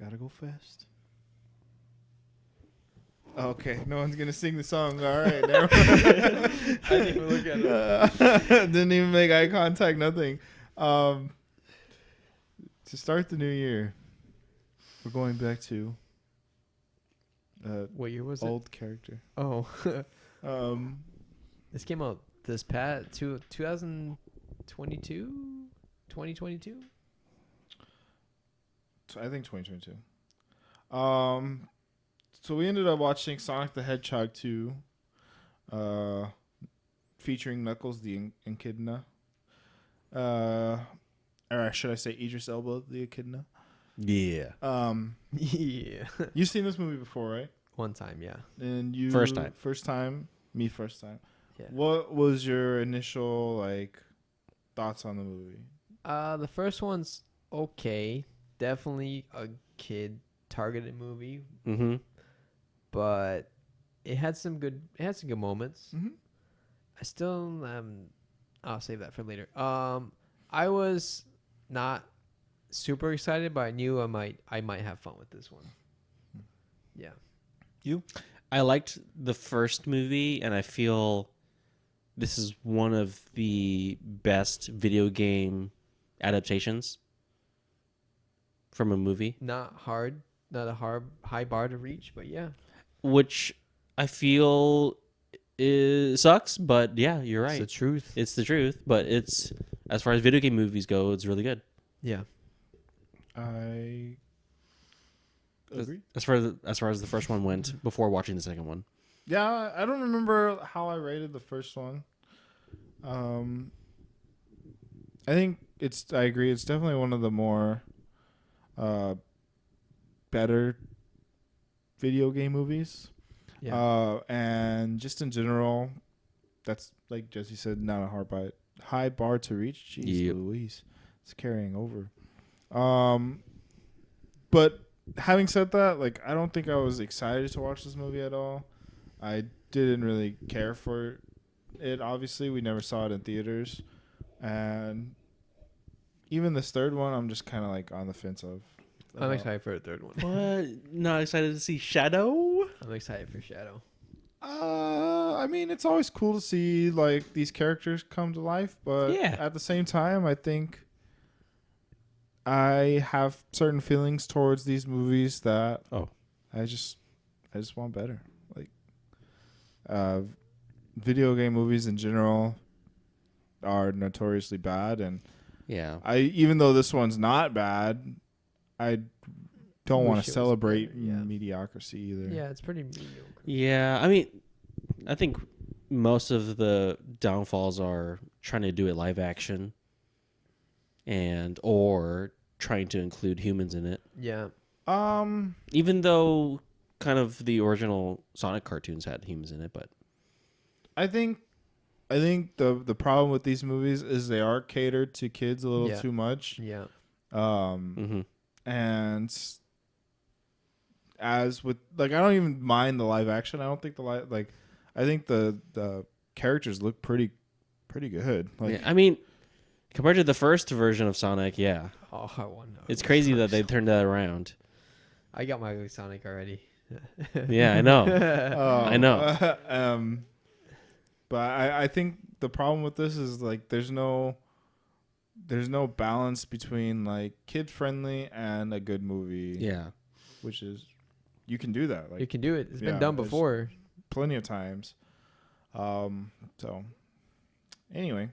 Gotta go fast. Okay, no one's gonna sing the song. All right, never mind. I didn't even look at it. Didn't even make eye contact. Nothing. To start the new year, we're going back to What year was it? old character. Oh, Um, this came out this past 2022, 2022. I think 2022. So we ended up watching Sonic the Hedgehog 2, featuring Knuckles the Echidna. Or should I say Idris Elba the Echidna? Yeah. Yeah. You've seen this movie before, right? One time, yeah. And you First time. First time. Me first time. Yeah. What was your initial thoughts on the movie? The first one's okay. Definitely a kid targeted movie, Mm-hmm. but it had some good moments. Mm-hmm. I still I'll save that for later. I was not super excited, but I knew I might have fun with this one. Yeah. I liked the first movie, and I feel this is one of the best video game adaptations from a movie, Not a high bar to reach, but yeah. which I feel sucks, but yeah, you're It's right. the truth. It's the truth, but it's as far as video game movies go, it's really good. Yeah. I agree. As far as the first one went before watching the second one. Yeah, I don't remember how I rated the first one. I think I agree. It's definitely one of the more better video game movies. Yeah. And just in general, that's like Jesse said, not a high bar to reach. Jeez Yep. Louise, it's carrying over. But having said that, I don't think I was excited to watch this movie at all. I didn't really care for it. Obviously, we never saw it in theaters, and even this third one, I'm just kind of on the fence of. I'm excited for the third one. What? Not excited to see Shadow? I'm excited for Shadow. I mean, it's always cool to see these characters come to life, but Yeah. at the same time, I think I have certain feelings towards these movies that I just want better. Video game movies in general are notoriously bad, and Yeah. even though this one's not bad, I don't want Wish to it was celebrate better, yeah. mediocrity either. Yeah, it's pretty mediocre. Yeah, I mean, I think most of the downfalls are trying to do it live action or trying to include humans in it. Yeah. Even though kind of the original Sonic cartoons had humans in it, but I think the problem with these movies is they are catered to kids a little Yeah. too much. Yeah. And as with I don't even mind the live action. I don't think I think the characters look pretty good. yeah, I mean, compared to the first version of Sonic, yeah, Oh, I want to. it's crazy that they turned that around. I got my Sonic already. Yeah, I know. I know. But I think the problem with this is there's no balance between kid friendly and a good movie. Yeah. Which is you can do that. You can do it. It's been yeah, done it's- before. plenty of times. So anyway,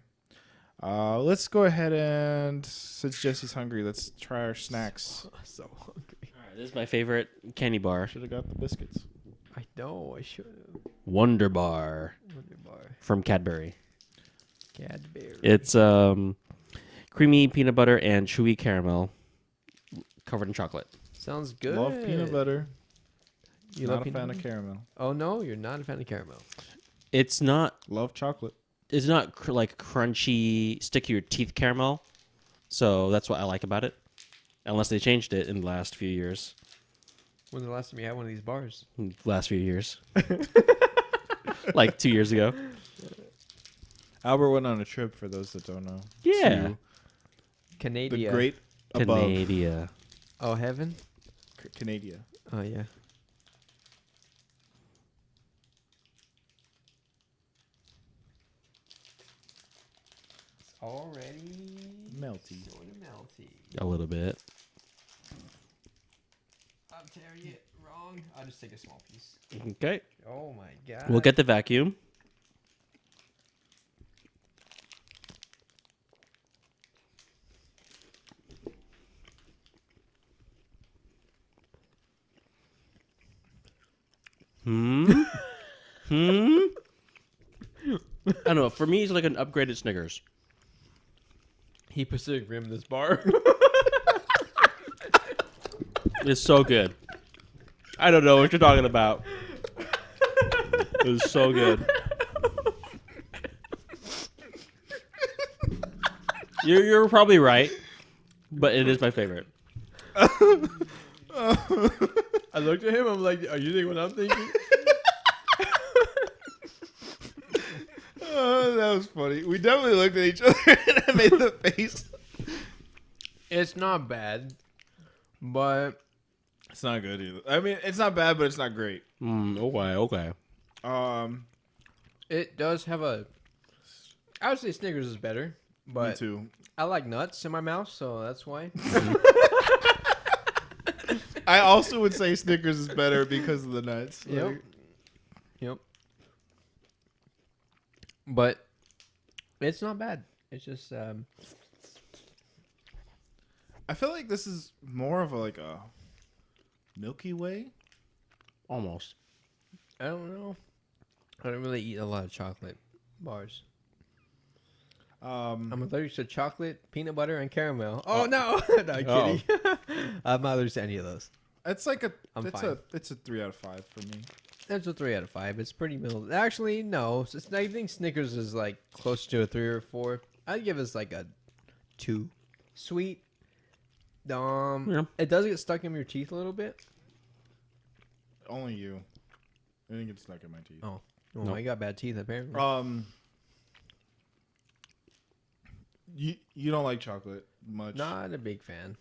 let's go ahead and since Jesse's hungry, let's try our snacks. So hungry. All right, this is my favorite candy bar, Should have got the biscuits. I know. I should have. Wonder Bar Wonder Bar. from Cadbury. Cadbury. It's creamy peanut butter and chewy caramel covered in chocolate. Sounds good. Love peanut butter. You Not love a peanut fan butter? of caramel. Oh no, you're not a fan of caramel. It's not Love chocolate. crunchy, stick to your teeth caramel. So that's what I like about it. Unless they changed it in the last few years. When's the last time you had one of these bars? Last few years. Like 2 years ago. Albert went on a trip for those that don't know. Yeah. To the Canada. great above. Canada. Oh, heaven? Canada. Oh yeah. It's already Melty. sort of melty. A little bit. I'm tearing it wrong. I'll just take a small piece. Okay. Oh my god. We'll get the vacuum. Hmm. Hmm. I don't know. For me, it's like an upgraded Snickers. He Pacific Rim this bar. It's so good. I don't know what you're talking about. It's so good. You're probably right, but it is my favorite. I looked at him. I'm like, "Are you thinking what I'm thinking?" Oh, that was funny. We definitely looked at each other and I made the face. It's not bad, but It's not good either. I mean, it's not bad, but it's not great. Okay. it does have a. I would say Snickers is better, Me but too. I like nuts in my mouth, so that's why. I also would say Snickers is better because of the nuts. Yep. Like, Yep. But it's not bad. It's just I feel like this is more of like a Milky Way. Almost. I don't know. I don't really eat a lot of chocolate bars. I'm allergic to chocolate, peanut butter, and caramel. Oh no! No, I'm kidding. I'm not allergic to any of those. It's like a I'm it's fine. a it's a 3 out of 5 for me. That's a 3 out of 5. It's pretty middle. Actually, no. I think Snickers is like close to a 3 or 4. I'd give us like a 2. Sweet. Yeah. It does get stuck in your teeth a little bit. Only you. I think it's stuck in my teeth. Oh, well, Nope. I got bad teeth apparently. You don't like chocolate much. Not a big fan.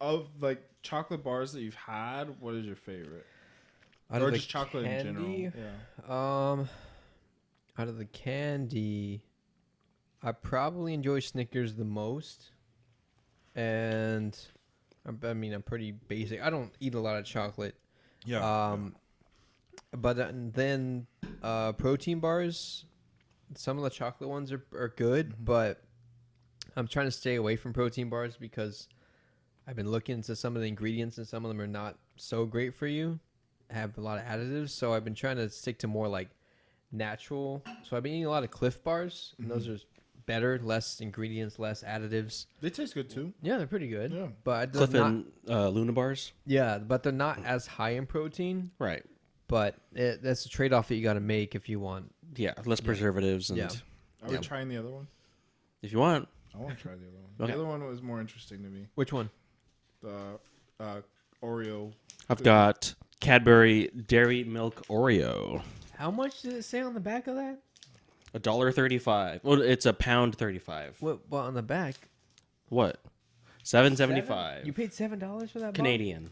Of like chocolate bars that you've had, what is your favorite? Out Or of the just chocolate in candy, general? Yeah. Out of the candy, I probably enjoy Snickers the most, and I mean I'm pretty basic. I don't eat a lot of chocolate. But then protein bars, some of the chocolate ones are good, but I'm trying to stay away from protein bars because I've been looking into some of the ingredients and some of them are not so great for you. Have a lot of additives, so I've been trying to stick to more like natural. So I've been eating a lot of Cliff bars, and those are better, less ingredients, less additives. They taste good too. Yeah, they're pretty good. Yeah. But they're Cliff not. and Luna bars. Yeah, but they're not as high in protein. Right. But that's a trade-off that you got to make if you want. Yeah. Less preservatives and Yeah. Are we trying the other one? if you want. I want to try the other one. Okay. The other one was more interesting to me. Which one? The Oreo. I've got Cadbury Dairy Milk Oreo. How much did it say on the back of that? $1.35. Well, it's $1.35. What on the back? What? $7.75. You paid $7 for that? Canadian.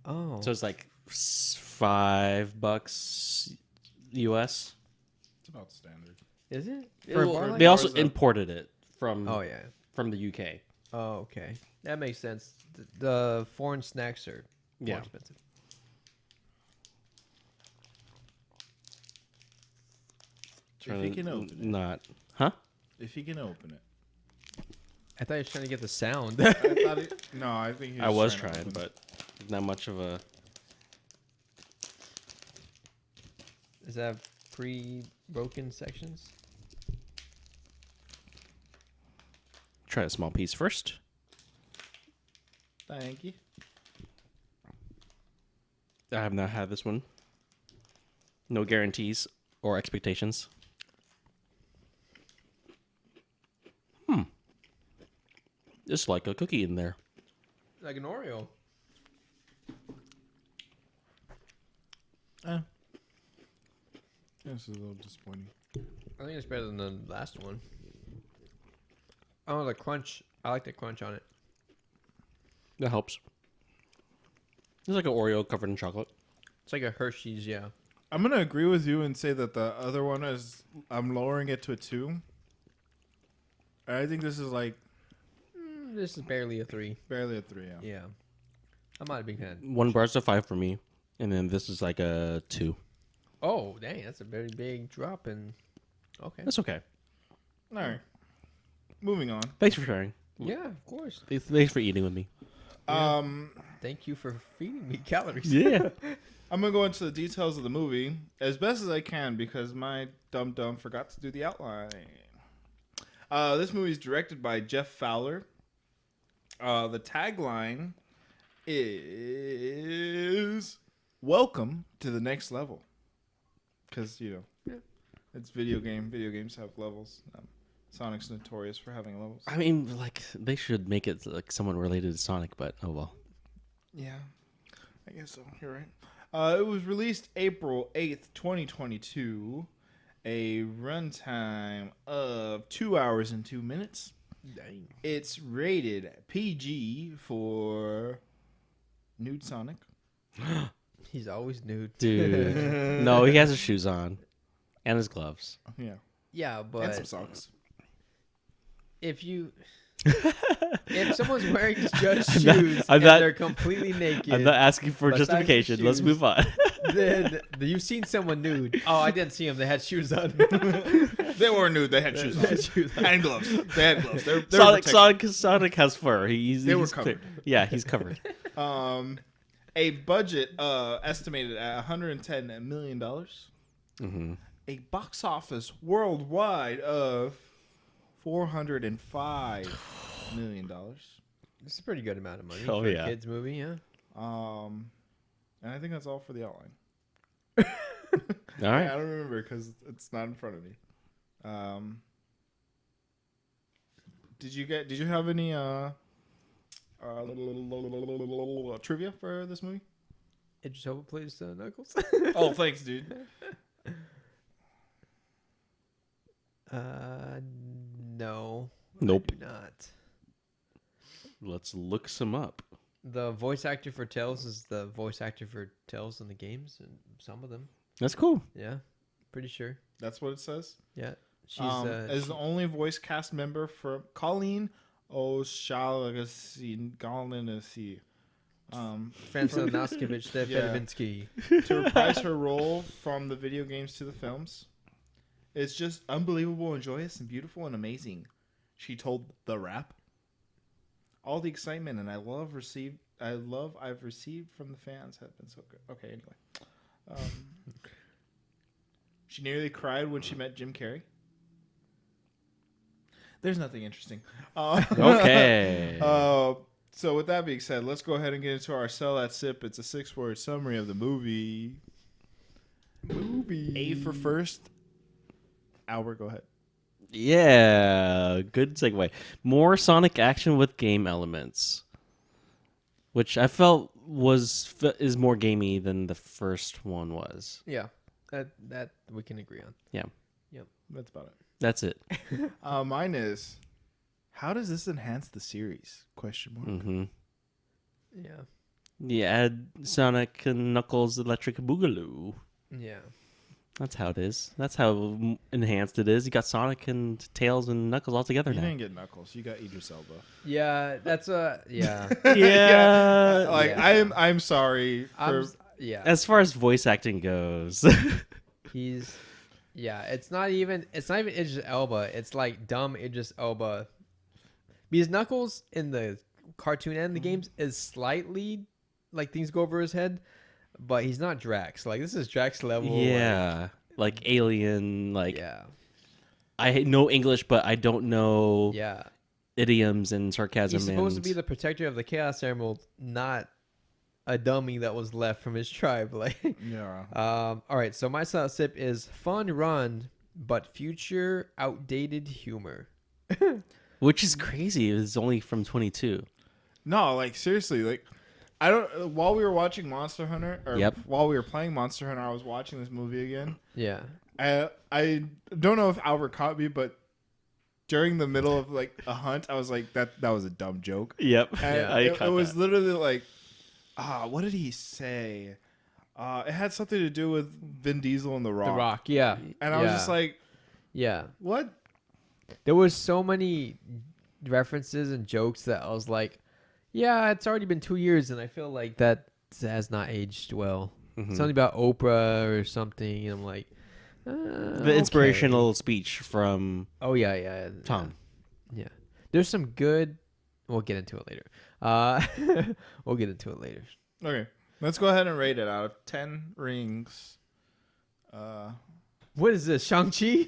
Bar? Oh, So it's like $5 US. It's about standard. is it? For- a bar like they that? also Or is that- imported it from Oh yeah. from the UK. Oh okay. That makes sense. The foreign snacks are more Yeah. expensive. If you can open it. Not. Huh? If you can open it. I thought you were trying to get the sound. I thought no, I think he I was trying to trying, open it. but not much of a. Does that have pre-broken sections? Try a small piece first. Thank you. I have not had this one. No guarantees or expectations. It's like a cookie in there. Like an Oreo. This is a little disappointing. I think it's better than the last one. Oh, the crunch. I like the crunch on it. That helps. It's like an Oreo covered in chocolate. It's like a Hershey's, yeah. I'm gonna agree with you and say that the other one is. I'm lowering it to a 2. I think this is like This is barely a 3. barely a 3. Yeah. Yeah. I'm not a big fan. 1 bar's a 5 for me, and then this is like a 2. Oh, dang, that's a very big drop. And okay. That's okay. All right. Moving on. Thanks for sharing. Yeah, of course. Thanks for eating with me. Thank you for feeding me calories. Yeah. I'm gonna go into the details of the movie as best as I can because my dumb forgot to do the outline. This movie is directed by Jeff Fowler. The tagline is "Welcome to the next level," because it's video game. Video games have levels. Sonic's notorious for having levels. I mean, like, they should make it like somewhat related to Sonic, but oh well. Yeah, I guess so. You're right. It was released April 8th, 2022. A runtime of 2 hours and 2 minutes. Dang. It's rated PG for nude Sonic. He's always nude. Dude. No, he has his shoes on. And his gloves. Yeah. Yeah, And but some socks. if someone's wearing judge shoes I'm and not- they're completely naked, I'm not asking for Besides the justification. Let's shoes. move on. then you've seen someone nude. Oh, I didn't see them. They had shoes on. They were nude. They had shoes They had on. shoes on. And gloves. They had gloves. They were Sonic has fur. They were he's covered. Yeah, he's covered. A budget estimated at $110 million. Mm-hmm. A box office worldwide of $405 million. It's a pretty good amount of money Oh, for yeah. a kids movie, yeah. And I think that's all for the outline. All right. I don't remember because it's not in front of me. Did you have any trivia for this movie? Idris Elba plays Knuckles. Oh, thanks, dude. No. Nope. I do not. Let's look some up. The voice actor for Tails is the voice actor for Tails in the games, and some of them. That's cool. Yeah, pretty sure. That's what it says. Yeah, she's As the only voice cast member for Colleen O'Shaughnessy, Francis Noskevich, Stefanovinsky. to reprise her role from the video games to the films. It's just unbelievable and joyous and beautiful and amazing. She told The Wrap. All the excitement and I've received from the fans have been so good. Okay, anyway. She nearly cried when she met Jim Carrey. There's nothing interesting. Okay. So with that being said, let's go ahead and get into our Sell That Sip. It's a 6-word summary of the movie. A for first. Albert, go ahead. Yeah, good segue. More Sonic action with game elements, which I felt is more gamey than the first one was. Yeah, that we can agree on. Yeah, That's about it. that's it. Mine is, how does this enhance the series? Question mark. Mm-hmm. Yeah, Yeah, add Sonic and Knuckles Electric Boogaloo. yeah. That's how it is. That's how enhanced it is. You got Sonic and Tails and Knuckles all together You now. didn't get Knuckles. You got Idris Elba. Yeah, that's yeah. Yeah. Like Yeah. I'm sorry for Yeah. As far as voice acting goes, He's it's not even Idris Elba. It's like dumb Idris Elba. Because Knuckles in the cartoon and the games is slightly like things go over his head, but he's not Drax. Like this is Drax level. yeah, like Alien. Like Yeah. I know English, but I don't know Yeah. idioms and sarcasm. He's supposed to and- be the protector of the Chaos Emerald, not a dummy that was left from his tribe. Like yeah. all right, so my style sip is fun run, but future outdated humor. which is crazy. It's only from 22. No, like seriously, like I don't. While we were watching Monster Hunter, or Yep. while we were playing Monster Hunter, I was watching this movie again. Yeah. I don't know if Albert caught me, but during the middle of like a hunt, I was like, that was a dumb joke. Yep. And Yeah, it was literally like, what did he say? It had something to do with Vin Diesel and The Rock. The Rock, yeah. And I was just like, yeah. what? There was so many references and jokes that I was like, yeah, it's already been 2 years, and I feel like that has not aged well. Mhm. Something about Oprah or something, and I'm like, The inspirational speech from Oh yeah. Tom. Yeah. There's some good. We'll get into it later. We'll get into it later. Okay. Let's go ahead and rate it out of 10 rings. What is this, Shang-Chi?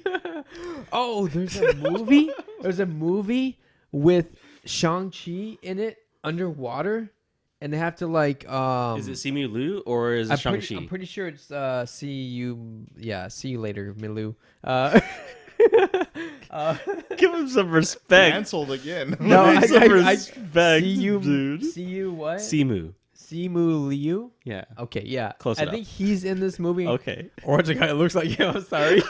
Oh, there's a movie. There's a movie with Shang-Chi in it underwater, and they have to like. Is it Simu Liu or is it Shang-Chi? I'm pretty sure it's see you later, Milu. Give him some respect. Canceled again. No, Give him some I respect, see you, dude. see you what? Simu. Simu Liu. Yeah. Okay, yeah. Close I enough. think he's in this movie. Okay. Or it's a guy that looks like him. I'm sorry.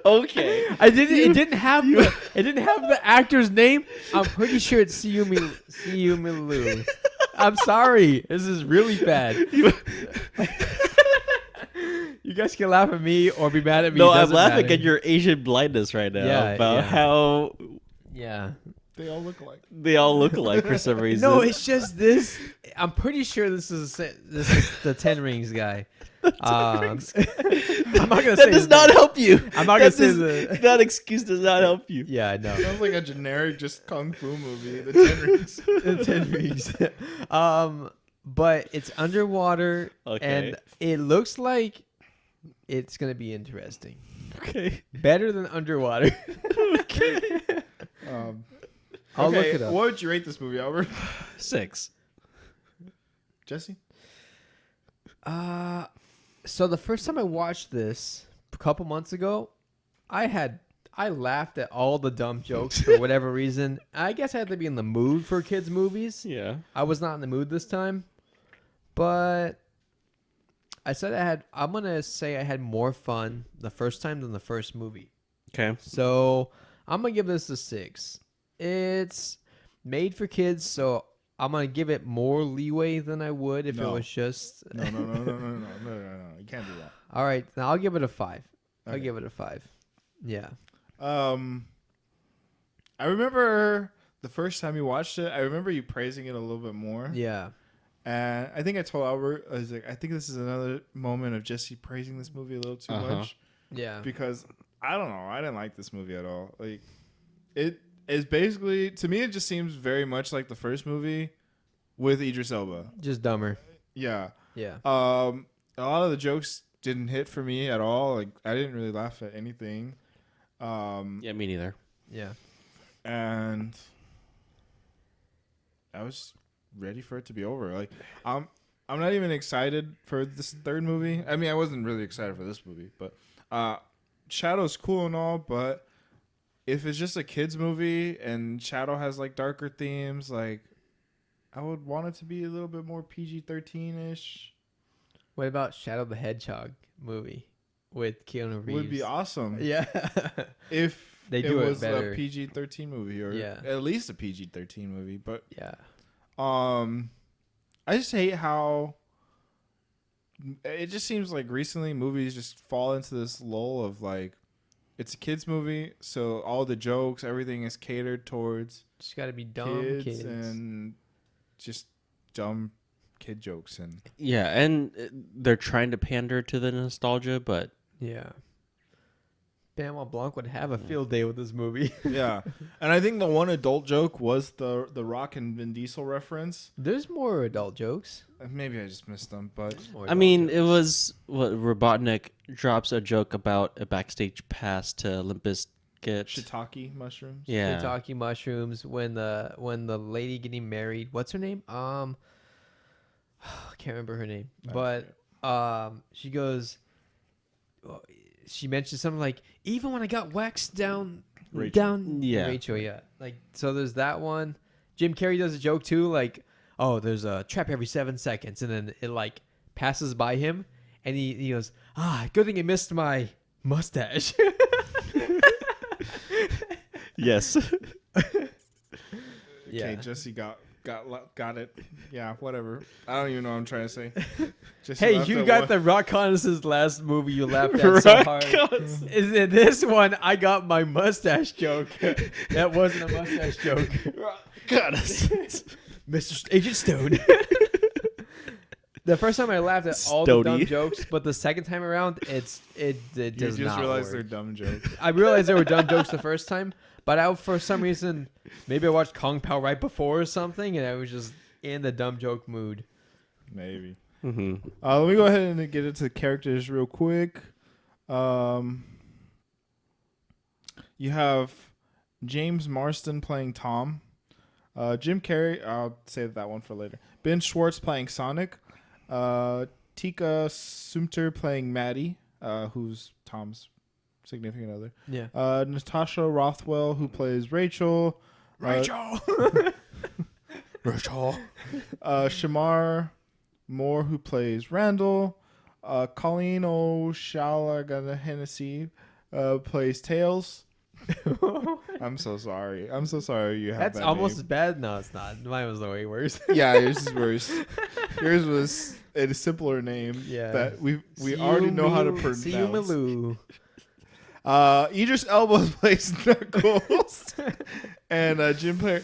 Okay. It didn't have the actor's name. I'm pretty sure it's Simu Liu. I'm sorry. This is really bad. You guys can laugh at me or be mad at me. No, It I'm doesn't laughing matter. at your Asian blindness right now Yeah, about yeah. how Yeah. They all look alike. they all look alike for some reason. No, it's just this. I'm pretty sure this is the Ten Rings guy. I'm not gonna that say does his not name. help you. I'm not gonna say the. That excuse does not help you. Yeah, I know. Sounds like a generic just kung fu movie. The 10 rings. The Ten Rings. But it's underwater, Okay. and it looks like it's gonna be interesting. Okay. Better than underwater. I'll look it up. What would you rate this movie, Albert? 6. Jesse? So the first time I watched this a couple months ago, I laughed at all the dumb jokes for whatever reason. I guess I had to be in the mood for kids' movies. Yeah. I was not in the mood this time, but I'm gonna say I had more fun the first time than the first movie. Okay. So I'm gonna give this a 6. It's made for kids, so I'm gonna give it more leeway than I would if it No. was just. No. You can't do that. All right, now I'll give it a 5. I'll Okay. give it a 5. Yeah. I remember the first time you watched it, I remember you praising it a little bit more. Yeah. And I think I told Albert, I was like, I think this is another moment of Jesse praising this movie a little too much. Yeah. Because I don't know, I didn't like this movie at all. Like, it is basically, to me, it just seems very much like the first movie with Idris Elba. Just dumber. Yeah. Yeah. A lot of the jokes didn't hit for me at all. Like, I didn't really laugh at anything. Yeah, me neither. Yeah. And I was ready for it to be over. Like, I'm not even excited for this third movie. I mean, I wasn't really excited for this movie, but Shadow's cool and all, but if it's just a kids movie and Shadow has like darker themes, like I would want it to be a little bit more PG-13-ish. What about Shadow the Hedgehog movie with Keanu Reeves? Would be awesome. Yeah. If They do it was better. a PG-13 movie, or Yeah. at least a PG-13 movie. But Yeah. I just hate how it just seems like recently movies just fall into this lull of like, it's a kids movie, so all the jokes, everything is catered towards Just got to be dumb kids. and just dumb kid jokes. And Yeah, and they're trying to pander to the nostalgia, but Yeah. Benoit Blanc would have a field day with this movie. yeah, and I think the one adult joke was the Rock and Vin Diesel reference. There's more adult jokes. Maybe I just missed them, but I mean, it was what Robotnik drops a joke about a backstage pass to Olympus get. shiitake mushrooms. Yeah. Shiitake mushrooms when the lady getting married. What's her name? I can't remember her name, but she goes. She mentioned something like, even when I got waxed down, Yeah. Rachel, yeah. Like, so there's that one. Jim Carrey does a joke too, like, oh, there's a trap every 7 seconds, and then it like passes by him, and he goes, good thing I missed my mustache. Yes. Yeah. Okay, Jesse got Got it. Yeah, whatever. I don't even know what I'm trying to say. Just Hey, left you at got one- the Reconnaissance last movie you laughed at so hard. Reconnaissance. Is it this one? I got my mustache joke. That wasn't a mustache joke. Mr. Agent Stone. The first time I laughed at all the dumb Stody. jokes, but the second time around, it You does just not realized work. they're dumb jokes. I realized they were dumb jokes the first time, but for some reason, maybe I watched Kung Pao right before or something, and I was just in the dumb joke mood. Maybe. Mm-hmm. Let me go ahead and get into the characters real quick. You have James Marsden playing Tom. Jim Carrey, I'll save that one for later. Ben Schwartz playing Sonic. Tika Sumter playing Maddie, who's Tom's significant other. Yeah. Natasha Rothwell, who plays Rachel. Rachel. Rachel. Shamar Moore, who plays Randall. Colleen O'Shalaghana plays Tails. I'm so sorry. I'm so sorry you have That's that almost name. as bad. No, it's not. Mine was the way worse. Yeah, yours is worse. Yours was a simpler name Yeah. that we already know how to pronounce. Siumalu. Idris Elba plays Knuckles, and Jim Player.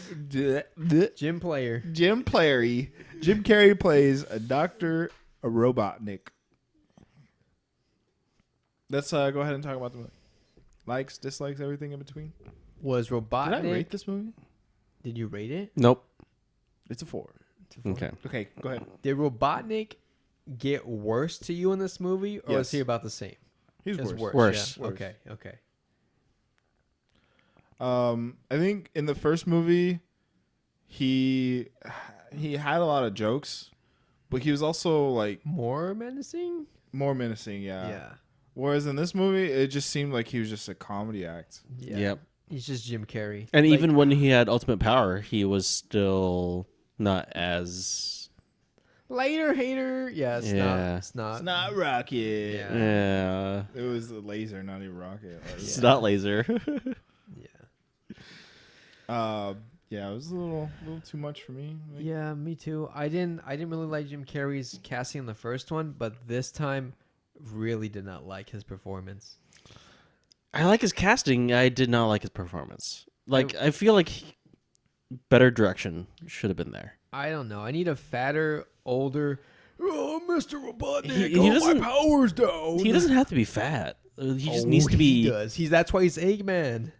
Carrey plays Dr. Robotnik. Let's go ahead and talk about the movie. Likes, dislikes, everything in between. Was Robotnik. Did I rate this movie? Did you rate it? Nope. It's a 4. Okay. Okay, go ahead. Did Robotnik get worse to you in this movie, or was Yes. he about the same? He's It was worse. Worse. Yeah. Worse. Okay. Okay. I think in the first movie, he had a lot of jokes, but he was also like More menacing. more menacing. Yeah. Yeah. Whereas in this movie, it just seemed like he was just a comedy act. Yeah. Yep. He's just Jim Carrey. And Like, even when he had ultimate power, he was still not as. later hater. Yeah. It's Yeah. not. It's not. It's not rocket. Yeah. Yeah. It was a laser, not a rocket. It's not laser. Yeah. Yeah, it was a little too much for me. Like, Yeah. Me too. I didn't really like Jim Carrey's casting in the first one, but this time, really did not like his performance. I like his casting. I did not like his performance. I feel like better direction should have been there. I don't know. I need a fatter, older. Oh, Mr. Robotnik, He doesn't- my powers down. He doesn't have to be fat. He just needs to He be. does. That's why he's Eggman.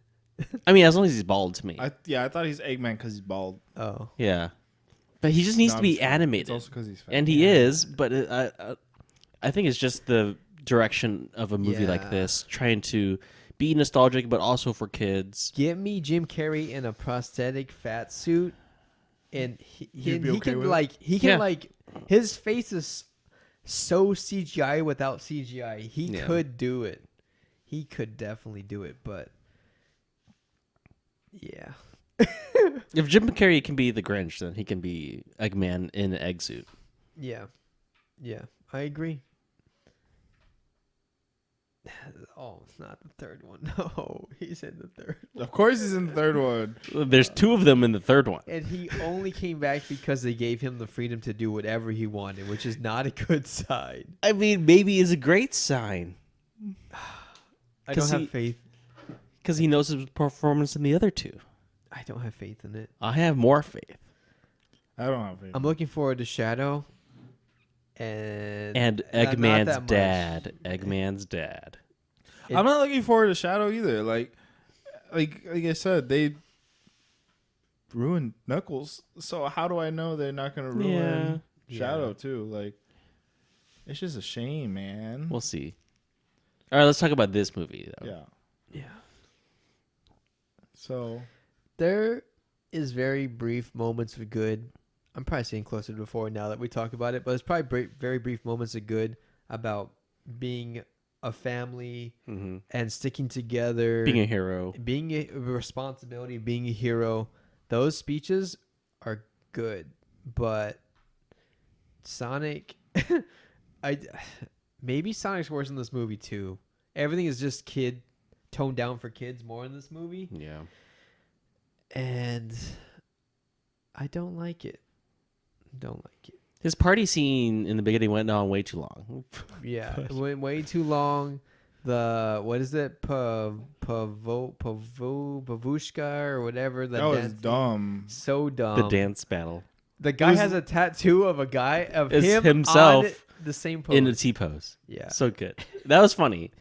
I mean, as long as he's bald to me. I thought he's Eggman because he's bald. Oh. Yeah. But he just needs No, to I'm be just kidding. animated. It's also because he's fat. And he is, but I think it's just the direction of a movie like Yeah. this, trying to be nostalgic, but also for kids. Get me Jim Carrey in a prosthetic fat suit, and You'd be okay with it? he can Yeah. like his face is so CGI without CGI. He Yeah. could do it. He could definitely do it, but yeah. If Jim Carrey can be the Grinch, then he can be Eggman in an egg suit. Yeah. Yeah, I agree. Oh, it's not the third one. No, he's in the third. Of course, he's in the third one. There's two of them in the third one. And he only came back because they gave him the freedom to do whatever he wanted, which is not a good sign. I mean, maybe is a great sign I 'Cause don't he- have faith. because he knows his performance in the other two. I don't have faith in it. I have more faith. I don't have faith. I'm looking forward to Shadow and And not that Eggman's much. dad. Eggman's dad. I'm not looking forward to Shadow either. Like I said, they ruined Knuckles. So how do I know they're not going to ruin Yeah. Shadow too? Like, it's just a shame, man. We'll see. All right, let's talk about this movie, though. Yeah. Yeah. So There is very brief moments of good. I'm probably saying closer to before now that we talk about it, but it's probably very brief moments of good about being a family Mm-hmm. and sticking together, Being a hero. being a responsibility, being a hero. Those speeches are good, but Sonic, maybe Sonic's worse in this movie too. Everything is just toned down for kids more in this movie. Yeah. And I don't like it. Don't like it. His party scene in the beginning went on way too long. Yeah, it went way too long. The what is it? Pavushka or whatever. The That was dance dumb. so dumb. The dance battle The guy was- has a tattoo of a guy of It's him himself on the same pose. in a T pose. Yeah. So good. That was funny.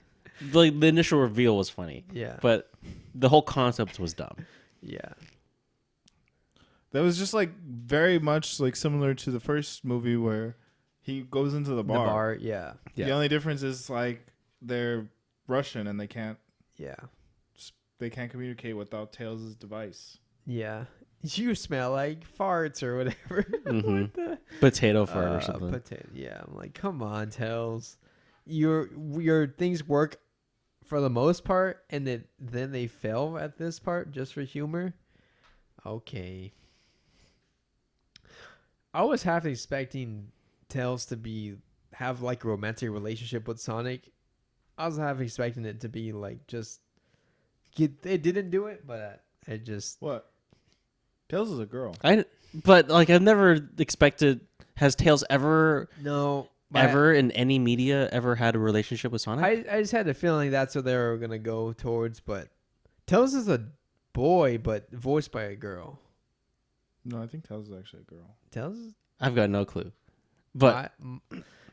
Like the initial reveal was funny, Yeah. but the whole concept was dumb. Yeah. That was just like very much like similar to the first movie where he goes into the bar. The bar. Yeah. Yeah. The only difference is like they're Russian and they can't Yeah. communicate without Tails' device. Yeah. You smell like farts or whatever. Mhm. What the- Potato fart or something. Potato. Yeah. I'm like, come on, Tails. Your things work for the most part, and then they fail at this part just for humor. Okay. I was half expecting Tails to have like a romantic relationship with Sonic. I was half expecting it to be like just it didn't do it, but it just What? Tails is a girl. But like I've never expected. Has Tails ever in any media ever had a relationship with Sonic? I just had a feeling that's what they were gonna go towards, but Tails is a boy, but voiced by a girl. No, I think Tails is actually a girl. Tails is I've got no clue. But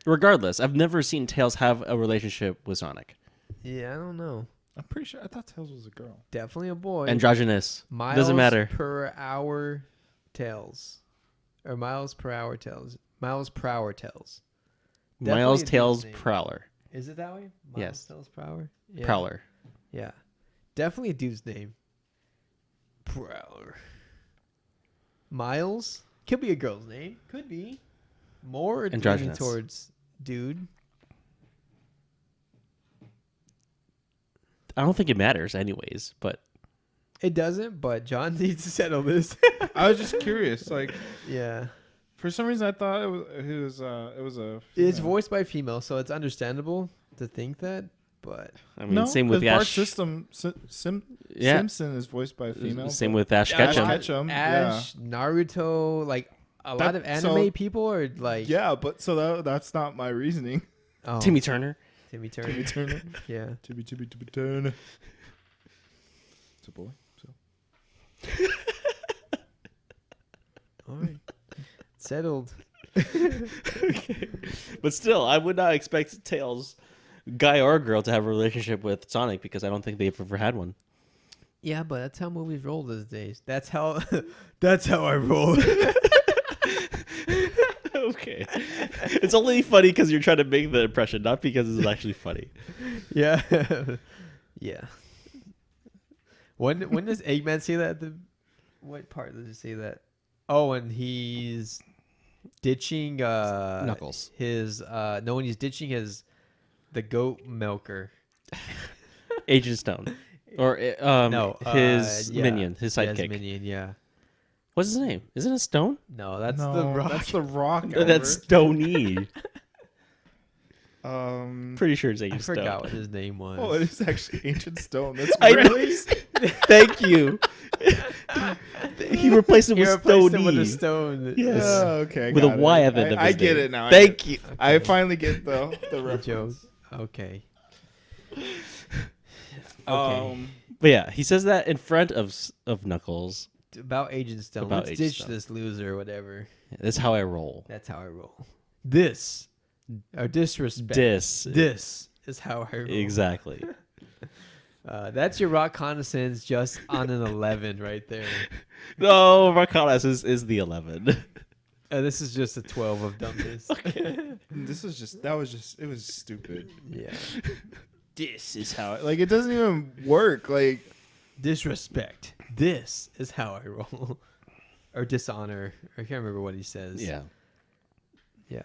regardless, I've never seen Tails have a relationship with Sonic. yeah, I don't know. I'm pretty sure I thought Tails was a girl. Definitely a boy. Androgynous. Miles Doesn't matter. per hour Tails. Or miles per hour Tails. Miles per hour Tails. Definitely Miles a dude's Tails name. Prowler. Is it that way? Miles Yes. Tails per hour? Yeah. Prowler. Yeah. Definitely a dude's name. Prowler. Miles? Could be a girl's name. Could be. More leaning Androgynous. towards dude. I don't think it matters anyways, but It doesn't, but John needs to settle this. I was just curious. Like Yeah. for some reason, I thought it was a. It's female. voiced by female, so it's understandable to think that, but I mean No, same with Bart Ash. Yeah. Simpson is voiced by a female. Same but- with Ash Ash Ketchum. Ketchum. Ash, Naruto, like a lot of That- anime so- people are like Yeah, but that's not my reasoning. oh, Timmy Turner. Timmy Turner. Timmy Turner. Yeah. Timmy Turner. It's a boy. So All right. Settled. Okay. But still, I would not expect Tails, guy or girl, to have a relationship with Sonic because I don't think they've ever had one. Yeah, but that's how movies roll these days. That's how I roll. Okay. It's only funny because you're trying to make the impression, not because it's actually funny. Yeah. Yeah. When does Eggman say that? What part does he say that? Oh, when he's ditching Knuckles. His when he's ditching the goat milker. Agent Stone. Or No, his yeah. minion, his Yeah, sidekick. his minion, yeah. What's his name? Isn't it Stone? No, that's no, the Rock. That's the Rock. No, that's Stoney. Um. Pretty sure it's I Agent Stone. forgot what his name was. Oh, it is actually Ancient Stone. That's I great. know. Thank you. He replaced it He with replaced him with Stoney. a stone. Yes. Okay. I With a got Y it. at the end of I his get name. it now. Thank you. I finally get the The reference. joke. Okay. Okay. But yeah, he says that in front of Knuckles. About Agent Stone. About Let's Agent ditch Stone. this loser or whatever. That's how I roll. That's how I roll. This or disrespect. Dis. This is how I roll. Exactly. That's your rock reconnaissance just on an 11 right there. No, Marcanas is the 11. This is just a 12 of dumbness. It was stupid. Yeah. This is how it doesn't even work. Like Disrespect. This is how I roll. Or dishonor. I can't remember what he says. Yeah. Yeah.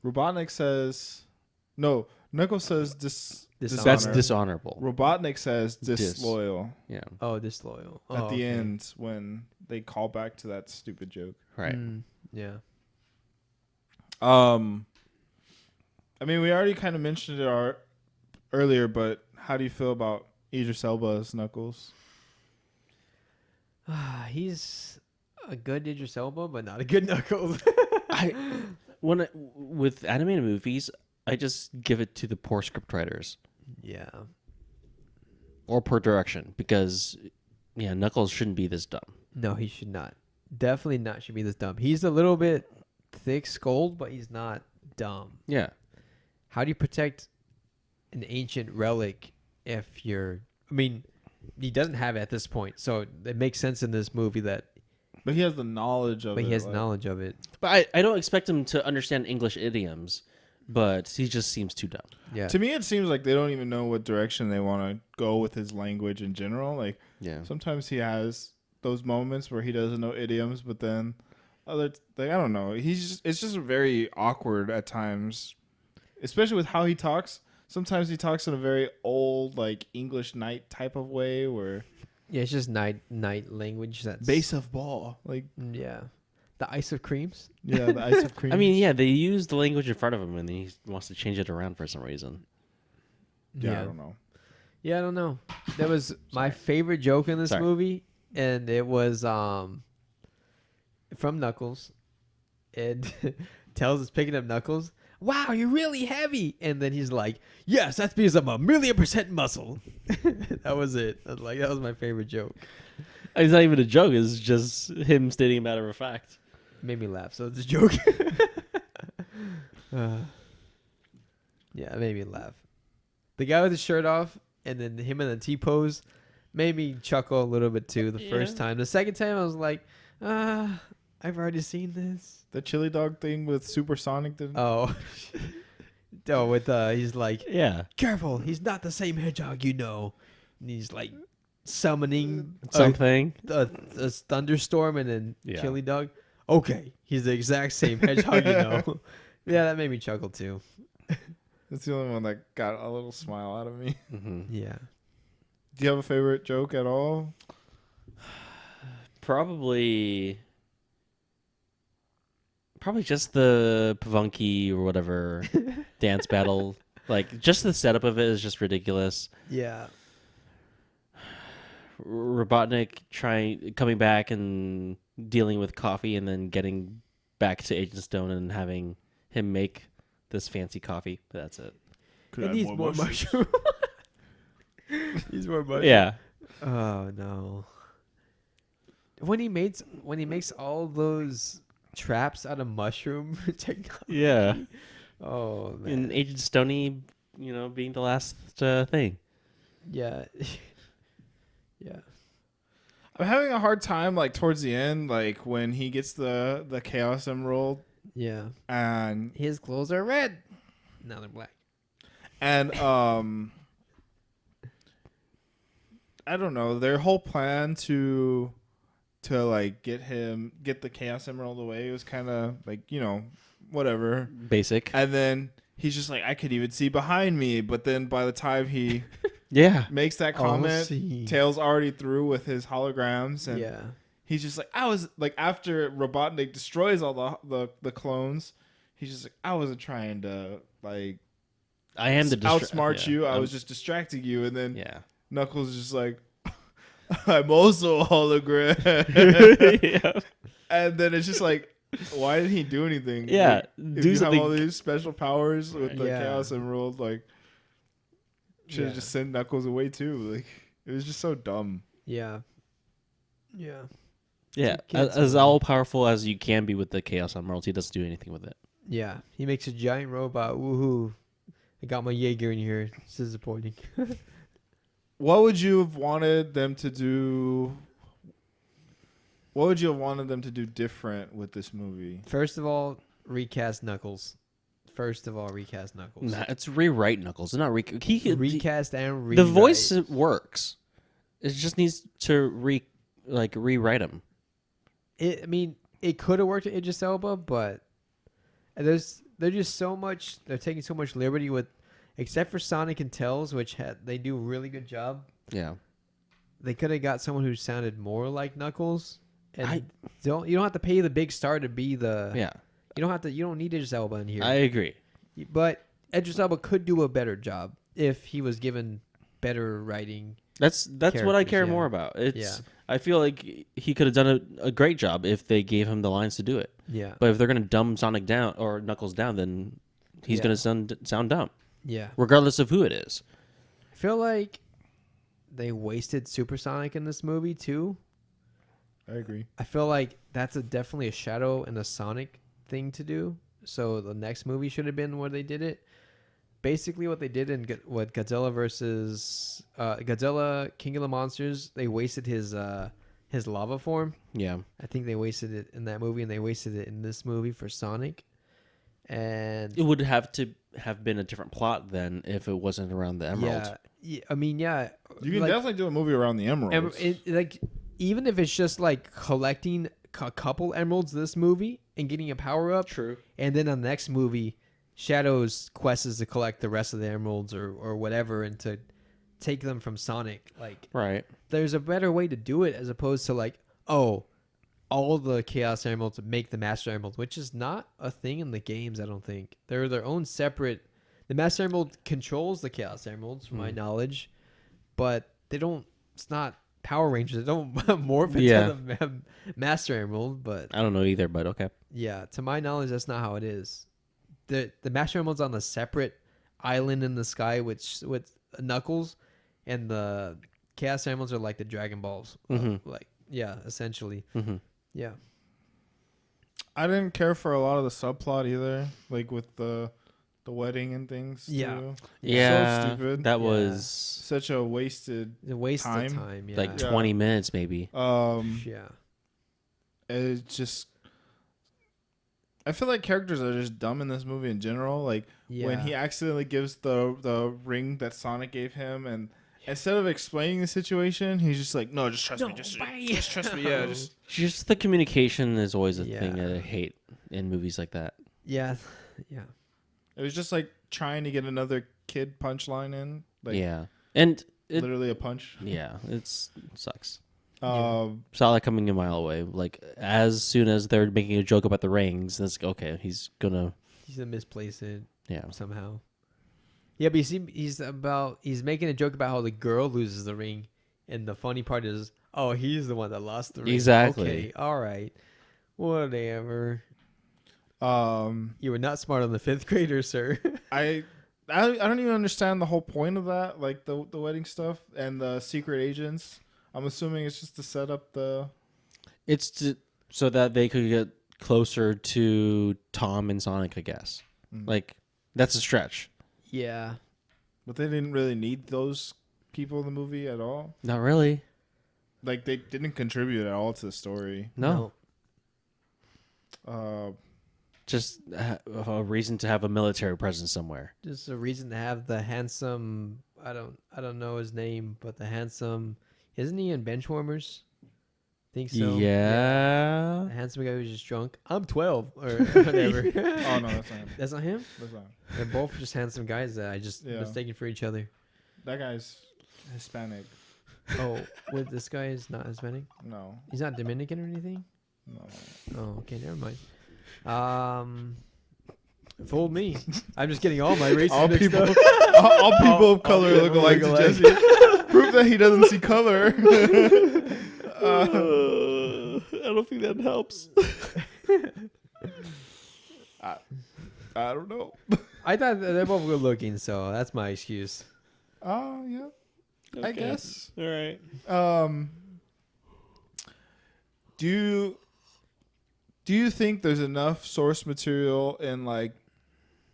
Robotnik says, no. Knuckles says Dishonor. That's dishonorable. Robotnik says disloyal Yeah. Oh, disloyal. Oh, at the okay. end when they call back to that stupid joke. Right. Yeah. I mean, we already kind of mentioned it earlier, but how do you feel about Idris Elba as Knuckles? He's a good Idris Elba, but not a good Knuckles. With animated movies, I just give it to the poor scriptwriters Yeah. or poor direction because Knuckles shouldn't be this dumb. No, he should not. Definitely not should be this dumb. He's a little bit thick-skulled, but he's not dumb. Yeah. How do you protect an ancient relic if you're... I mean, he doesn't have it at this point, so it makes sense in this movie that... But he has the knowledge of it. But he has knowledge of it. But I don't expect him to understand English idioms, but he just seems too dumb. Yeah. To me, it seems like they don't even know what direction they want to go with his language in general. Like, sometimes he has those moments where he doesn't know idioms, but then I don't know. It's just very awkward at times, especially with how he talks. Sometimes he talks in a very old, like English knight type of way, where it's just night language. That's base of ball, like the ice of creams. Yeah, the ice of creams. I mean, they use the language in front of him, and he wants to change it around for some reason. Yeah, I don't know. Yeah, I don't know. That was my favorite joke in this movie, and it was from Knuckles. And Tails is picking up Knuckles. Wow, you're really heavy. And then he's like, yes, that's because I'm 1,000,000% muscle. That was it. That was my favorite joke. It's not even a joke. It's just him stating a matter of fact. It made me laugh, so it's a joke. Yeah, it made me laugh. The guy with his shirt off and then him in the T-pose made me chuckle a little bit too the first time. The second time I was like, I've already seen this. The chili dog thing with Supersonic didn't. Oh. He's like, careful, he's not the same hedgehog you know. And he's like summoning something. A thunderstorm and then chili dog. Okay, he's the exact same hedgehog you know. Yeah, that made me chuckle too. That's the only one that got a little smile out of me. Mm-hmm. Yeah. Do you have a favorite joke at all? Probably just the Pavunky or whatever dance battle. Like, just the setup of it is just ridiculous. Yeah. Robotnik coming back and dealing with coffee and then getting back to Agent Stone and having him make this fancy coffee. That's it. It needs more mushroom. Needs more mushroom. Yeah. Oh no. When he makes all those traps out of mushroom technology. Yeah. Oh man. And Agent Stoney, being the last thing. Yeah. Yeah. I'm having a hard time, like, towards the end, like, when he gets the Chaos Emerald. Yeah. And his clothes are red. Now they're black. And, I don't know, their whole plan to like, get the Chaos Emerald away was kind of, like, whatever. Basic. And then he's just like, I could even see behind me. But then by the time he... makes that comment, Tails already through with his holograms, and he's just like, I was like, after Robotnik destroys all the clones, he's just like, I wasn't trying to like, I am the outsmart you. I was just distracting you, and then Knuckles is just like, I'm also a hologram, and then it's just like, why didn't he do anything? Yeah, like, if you have all these special powers with the Chaos Emerald, like. Should have just sent Knuckles away too. Like, it was just so dumb. Yeah. Yeah. Yeah. As all powerful as you can be with the Chaos Emeralds, he doesn't do anything with it. Yeah. He makes a giant robot. Woohoo. I got my Jaeger in here. It's disappointing. What would you have wanted them to do? What would you have wanted them to do different with this movie? First of all, recast Knuckles. Nah, it's rewrite Knuckles. It's not recast and rewrite. The voice works. It just needs to rewrite him. It could have worked with Idris Elba, but they're just so much. They're taking so much liberty with, except for Sonic and Tails, which they do a really good job. Yeah, they could have got someone who sounded more like Knuckles, and you don't have to pay the big star to be the You don't need Idris Elba in here. I agree. But Idris Elba could do a better job if he was given better writing. That's what I care more about. I feel like he could have done a great job if they gave him the lines to do it. Yeah. But if they're gonna dumb Sonic down or Knuckles down, then he's Yeah. gonna sound dumb, Yeah. regardless of who it is. I feel like they wasted Supersonic in this movie too. I agree. I feel like that's definitely a Shadow and a Sonic thing to do. So the next movie should have been where they did it. Basically, what they did in what Godzilla versus Godzilla King of the Monsters, they wasted his lava form. Yeah. I think they wasted it in that movie, and they wasted it in this movie for Sonic. And It would have to have been a different plot then if it wasn't around the emerald. yeah, I mean, yeah, You can like, definitely do a movie around the emeralds. like even if it's just like collecting a couple emeralds this movie and getting a power up, True. and then on the next movie, Shadow's quest is to collect the rest of the emeralds or whatever, and to take them from Sonic. Like, Right. there's a better way to do it as opposed to like, oh, all the Chaos Emeralds make the Master Emerald, which is not a thing in the games. I don't think they're their own separate. The Master Emerald controls the Chaos Emeralds, from my knowledge, but they don't. It's not Power Rangers. They don't morph into the Master Emerald. But I don't know either, but okay. yeah, to my knowledge, that's not how it is. The Master Emerald's on a separate island in the sky, with Knuckles, and the Chaos Emeralds are like the Dragon Balls. Like, yeah, essentially. Mm-hmm. Yeah. I didn't care for a lot of the subplot either, like with the wedding and things. Yeah. Too. Yeah. So stupid. That Yeah. was Such a wasted. A waste Time? of time. Yeah. like Yeah. 20 minutes maybe. Yeah. It's just. I feel like characters are just dumb in this movie in general. Like Yeah. when he accidentally gives the ring that Sonic gave him, and instead of explaining the situation, he's just like, "No, just trust me. Just trust me. Yeah, Just the communication is always a thing Yeah. that I hate in movies like that. Yeah. Yeah. It was just like trying to get another kid punchline in. Like Yeah. And it literally a punch. yeah, it sucks. Um, Saw that coming a mile away. Like as soon as they're making a joke about the rings, that's like, okay, he's gonna He's gonna misplace it yeah. somehow. Yeah, but you see, he's making a joke about how the girl loses the ring, and the funny part is, oh, he's the one that lost the ring. Exactly. Okay. All right. Whatever. um, You were not smart on the 5th grader, sir. I don't even understand the whole point of that, like the wedding stuff and the secret agents. I'm assuming it's just to set up the. It's so that they could get closer to Tom and Sonic, I guess. Like that's a stretch. Yeah. But they didn't really need those people in the movie at all. Not really. Like they didn't contribute at all to the story. No. Uh, Just a reason to have a military presence somewhere. Just a reason to have the handsome. I don't know his name, but the handsome. Isn't he in Benchwarmers? Think so. Yeah. The handsome guy who's just drunk. I'm 12 or whatever. oh no, that's not him. That's not him. That's not. They're both just handsome guys that I just Yeah. mistaken for each other. That guy's Hispanic. Oh, wait, this guy is not Hispanic. No, He's not Dominican or anything. no. Oh, okay, never mind. Fooled me. I'm just getting all my races All mixed people, up. all people of color people look alike to look alike. Jesse. Prove that he doesn't see color. I don't think that helps. I don't know. I thought they're both good looking, so that's my excuse. Oh yeah, I Okay. guess. All right. Do you think there's enough source material in like?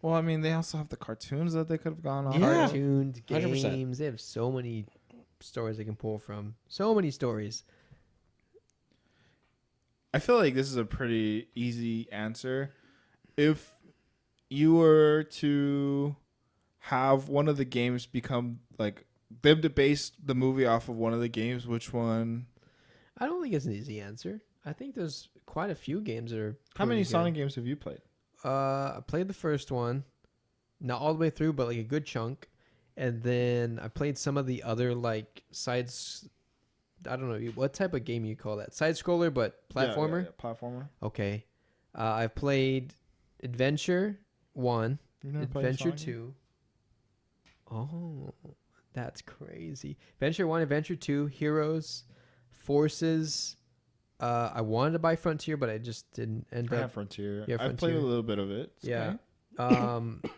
Well, I mean, they also have the cartoons that they could have gone on. Yeah. Cartoons, 100%. games. They have so many stories they can pull from. So many stories. I feel like this is a pretty easy answer. If you were to have one of the games become like them to base the movie off of one of the games, which one? I don't think it's an easy answer. I think there's quite a few games that are. How many pretty good. Sonic games have you played? I played the first one, not all the way through, but like a good chunk, and then I played some of the other like sides. I don't know what type of game you call that. Side scroller, but platformer. Yeah, platformer. Okay. I've played Adventure 1, You've never played Adventure Sonic 2. Oh, that's crazy. Adventure 1, Adventure 2, Heroes, Forces. I wanted to buy Frontier, but I just didn't end I up. have Frontier. Yeah, I've played a Frontier. little bit of it. It's Yeah. okay.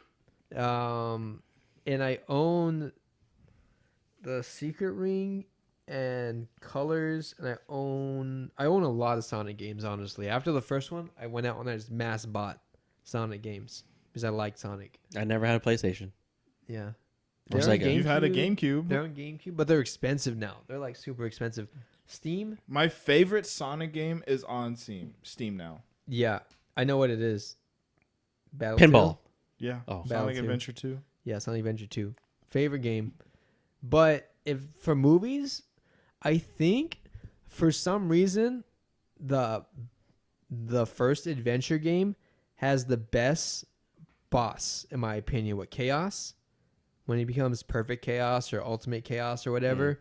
And I own the Secret Ring and Colors, and I own a lot of Sonic games. Honestly, after the first one, I went out and I just mass bought Sonic games because I like Sonic. I never had a PlayStation. Yeah, Or they're on Sega. You've had a They're GameCube. on GameCube, but they're expensive now. They're like super expensive. Steam. My favorite Sonic game is on Steam now. Yeah, I know what it is. Pinball. Yeah. Oh. Sonic Battle 2. Adventure 2. Yeah, Sonic Adventure 2. Favorite game. But if for movies, I think for some reason the first adventure game has the best boss, in my opinion, with Chaos. When he becomes perfect Chaos or ultimate Chaos or whatever.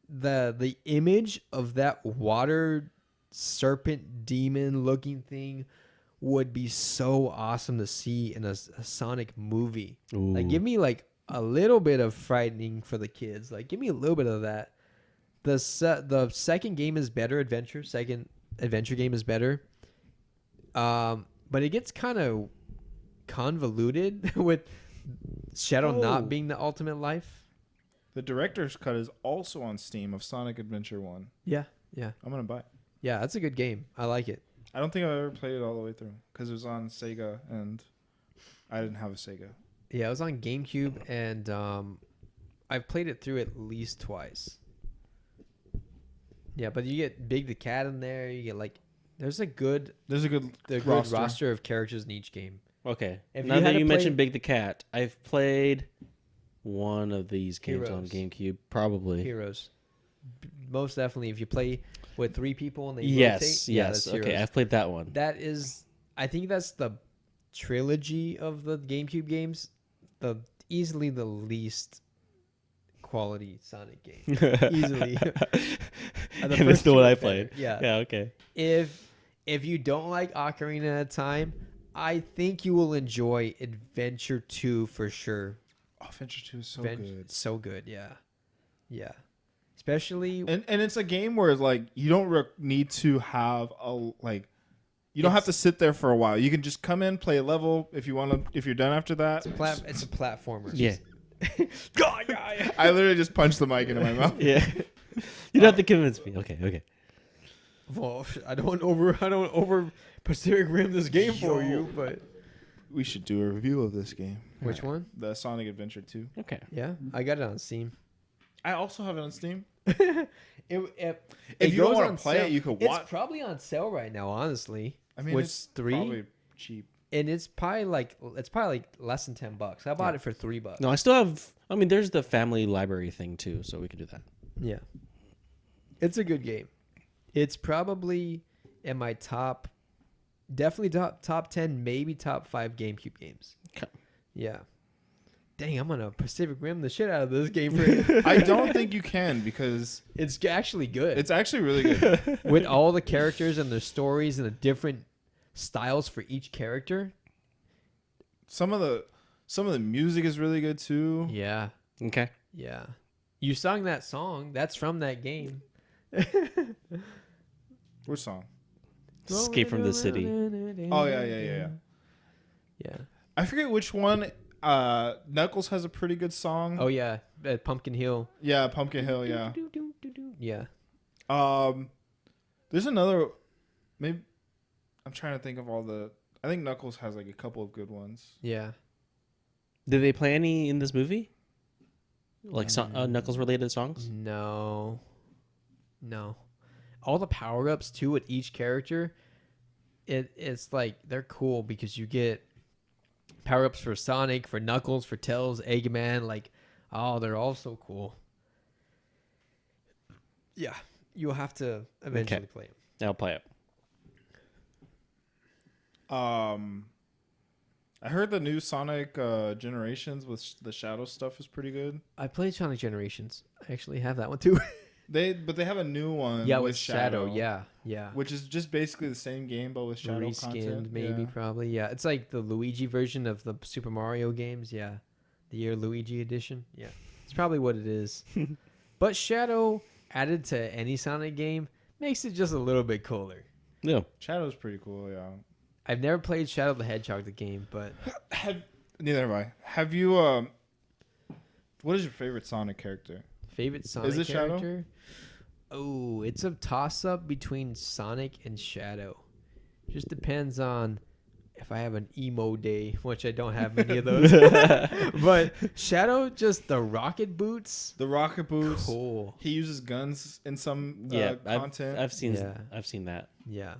The image of that water serpent demon looking thing would be so awesome to see in a Sonic movie. Ooh. Like, give me like a little bit of frightening for the kids. Like, give me a little bit of that. The second game is better. Second adventure game is better. But it gets kind of convoluted with Shadow not being the ultimate life. The director's cut is also on Steam of Sonic Adventure 1. Yeah. I'm going to buy it. Yeah, that's a good game. I like it. I don't think I've ever played it all the way through because it was on Sega and I didn't have a Sega. Yeah, it was on GameCube, and I've played it through at least twice. Yeah, but you get Big the Cat in there. You get like, there's a good roster of characters in each game. Okay. If Now you had that to you play- mentioned Big the Cat, I've played one of these games on Heroes. GameCube, probably. Heroes. Most definitely, if you play with 3 people and they Yes, rotate, yes. that's Okay, Heroes. I've played that one. That is, I think that's the trilogy of the GameCube games, easily the least quality Sonic game. Easily. And The it's first the two one are I better. played. Yeah. Yeah, okay. If you don't like Ocarina of Time, I think you will enjoy Adventure 2 for sure. Oh, Adventure 2 is so good. So good, yeah. Yeah. Especially And it's a game where like you don't need to have you don't have to sit there for a while. You can just come in, play a level if you want to. If you're done after that, it's a platformer. Yeah. I literally just punched the mic into my mouth. Yeah. You don't have to convince me. Okay. Well, I don't over Pacific Rim this game for you, but We should do a review of this game. which one? The Sonic Adventure 2. Okay. Yeah, I got it on Steam. I also have it on Steam. If If you don't want to play it, you could watch. It's probably on sale right now, honestly. I mean, Which it's 3? probably cheap. And it's probably like less than $10. I bought it for $3. No, I still have. I mean, there's the family library thing too, so we could do that. Yeah, it's a good game. It's probably in my definitely top 10, maybe top 5 GameCube games. Okay. Yeah. Dang, I'm gonna Pacific Rim the shit out of this game. For I don't think you can because it's actually good. it's actually really good. With all the characters and their stories and the different styles for each character. Some of the music is really good too. Yeah, Okay. yeah. You sung that song. That's from that game. Which song? Escape from the City. Oh yeah. Yeah. I forget which one. Knuckles has a pretty good song. Oh yeah, at Pumpkin Hill. Yeah, Pumpkin Hill. Yeah. Yeah. There's another. Maybe I'm trying to think of all the. I think Knuckles has like a couple of good ones. Yeah. Did they play any in this movie? Like Knuckles related songs? No. All the power ups too with each character. It's like they're cool because you get power ups for Sonic, for Knuckles, for Tails, Eggman. Like, oh, they're all so cool. Yeah, you'll have to eventually play them. I'll play it. I heard the new Sonic Generations with the Shadow stuff is pretty good. I played Sonic Generations. I actually have that one too. But they have a new one. Yeah, with Shadow. Yeah. Which is just basically the same game but with Shadow Reskinned, content. maybe, Yeah. probably. Yeah, it's like the Luigi version of the Super Mario games. Yeah, the Year Luigi edition. Yeah, it's probably what it is. But Shadow added to any Sonic game makes it just a little bit cooler. Yeah. Shadow's pretty cool. Yeah. I've never played Shadow the Hedgehog the game, but Neither have I. Have you? What is your favorite Sonic character? favorite Sonic it Shadow? character? Oh, it's a toss up between Sonic and Shadow. Just depends on if I have an emo day, which I don't have many of those. But Shadow, just the rocket boots. The rocket boots. Cool. He uses guns in some Yeah. content. I've seen. Yeah. I've seen that. Yeah.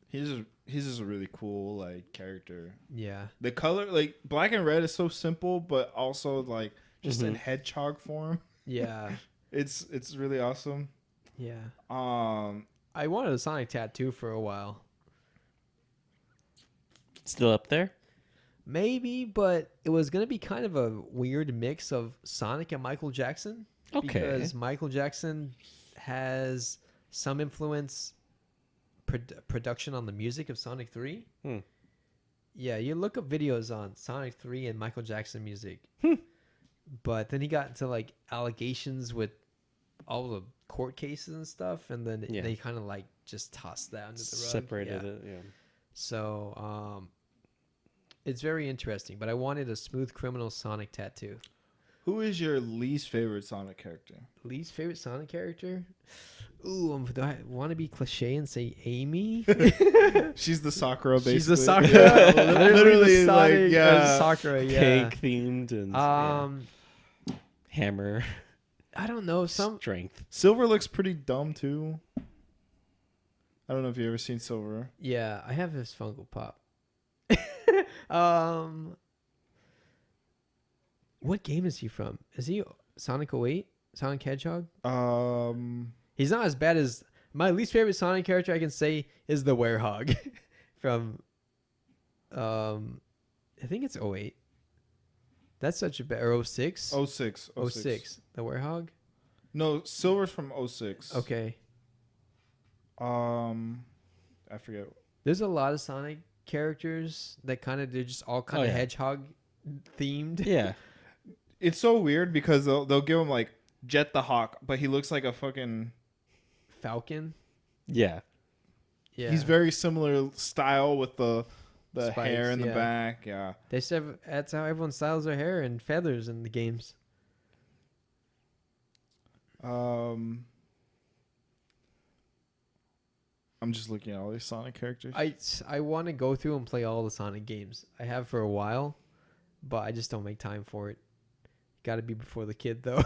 He's just a really cool like character. Yeah. The color, like black and red, is so simple, but also like just in Mhm. hedgehog form. Yeah. It's really awesome. Yeah. I wanted a Sonic tattoo for a while. Still up there? Maybe, but it was going to be kind of a weird mix of Sonic and Michael Jackson. Okay. Because Michael Jackson has some influence production on the music of Sonic 3. Hmm. Yeah, you look up videos on Sonic 3 and Michael Jackson music. But then he got into like allegations with all the court cases and stuff, and then Yeah. they kind of like just tossed that under the rug. Separated Yeah. it. Yeah. So it's very interesting, but I wanted a Smooth Criminal Sonic tattoo. Who is your least favorite Sonic character? Least favorite Sonic character? Ooh, do I want to be cliche and say Amy? She's the Sakura, basically. She's the Sakura. Yeah, literally, the like, Sonic, yeah. Sakura, yeah. Pink themed and hammer I don't know. strength. Silver looks pretty dumb too. I don't know if you ever seen Silver. Yeah, I have his Funko Pop. What game is he from? Is he Sonic 08? Sonic Hedgehog? He's not as bad as my least favorite Sonic character I can say is the Werehog from I think it's 08. That's such a bad or 06? 06. 06. The Werehog? No, Silver's from 06. Okay. I forget. There's a lot of Sonic characters that they're just all kind of yeah. hedgehog themed. Yeah. It's so weird because they'll give him like Jet the Hawk, but he looks like a fucking Falcon. Yeah. Yeah. He's very similar style with the Spikes, hair in the yeah. back. Yeah. They said that's how everyone styles their hair and feathers in the games. I'm just looking at all these Sonic characters. I want to go through and play all the Sonic games. I have for a while, but I just don't make time for it. Got to be before the kid though.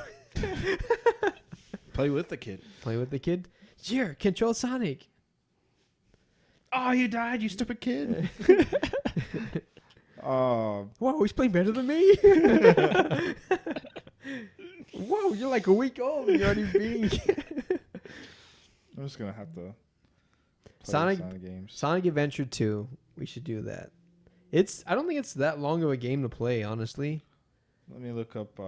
Play with the kid. Play with the kid. Here, control Sonic. Oh, you died, you stupid kid. Whoa, he's playing better than me. Whoa, you're like a week old and you're already being. I'm just gonna have to play Sonic games. Sonic Adventure 2. We should do that. I don't think it's that long of a game to play, honestly. Let me look up.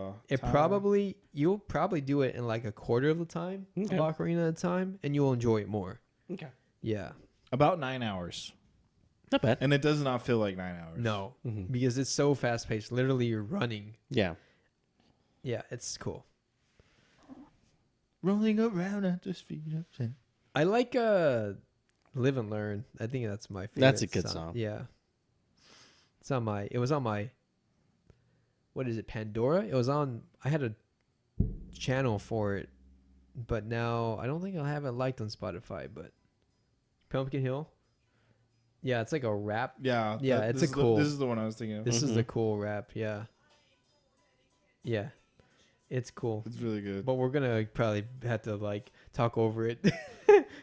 You'll probably do it in like a quarter of the time of Ocarina of Time, and you'll enjoy it more. Okay. Yeah. About 9 hours, Not bad. and it does not feel like 9 hours. No, Mhm. because it's so fast paced. Literally, you're running. Yeah. Yeah, it's cool. Rolling around at the speed of sound. I like Live and Learn. I think that's my favorite. That's a good song. Yeah. It was on my what is it, Pandora? I had a channel for it, but now I don't think I'll have it liked on Spotify, but Pumpkin Hill. Yeah, it's like a rap. Yeah. Yeah, it's a cool. This is the one I was thinking of. This is the cool rap, yeah. Yeah. It's cool. It's really good. But we're gonna probably have to like talk over it.